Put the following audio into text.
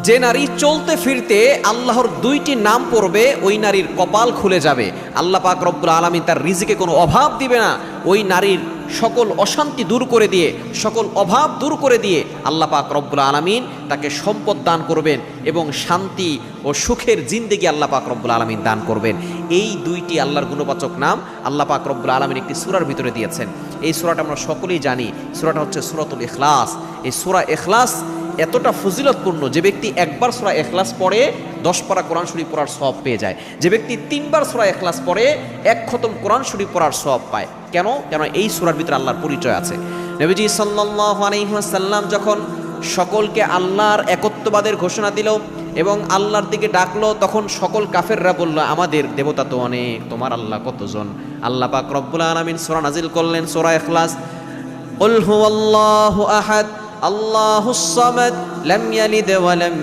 যে নারী চলতে ফিরতে আল্লাহর দুইটি নাম পড়বে ওই নারীর কপাল খুলে যাবে। আল্লাহ পাক রব্বুল আলামিন তার রিজিকে কোনো অভাব দিবে না। ওই নারীর সকল অশান্তি দূর করে দিয়ে, সকল অভাব দূর করে দিয়ে আল্লাহ পাক রব্বুল আলামিন তাকে সম্পদ দান করবেন এবং শান্তি ও সুখের জিন্দেগি আল্লাহ পাক রব্বুল আলামিন দান করবেন। এই দুইটি আল্লাহর গুণবাচক নাম আল্লাহ পাক রব্বুল আলামিন একটি সূরার ভিতরে দিয়েছেন। এই সূরাটা আমরা সকলেই জানি, সূরাটা হচ্ছে সূরাতুল ইখলাস। এই সূরা ইখলাস এতটা ফজিলতপূর্ণ, যে ব্যক্তি একবার সূরা ইখলাস পড়ে 10 পারা কোরআন শরীফ পড়ার সওয়াব পেয়ে যায়। যে ব্যক্তি 3 বার সূরা ইখলাস পড়ে 1 খতম কোরআন শরীফ পড়ার সওয়াব পায়। কেন? এই সূরার ভিতরে আল্লাহর পরিচয় আছে। নবীজি সাল্লাল্লাহু আলাইহি ওয়াসাল্লাম যখন সকলকে আল্লাহর একত্ববাদের ঘোষণা দিল এবং আল্লাহর দিকে ডাকলো, তখন সকল কাফেররা বলল, আমাদের দেবতা তো অনেক, তোমার আল্লাহ কতজন? আল্লাহ পাক রব্বুল আলামিন সূরা নাজিল করলেন, সূরা ইখলাস। কুল হুয়াল্লাহু আহাদ আল্লাহুস সামাদ লাম ইয়ালিদ ওয়া লাম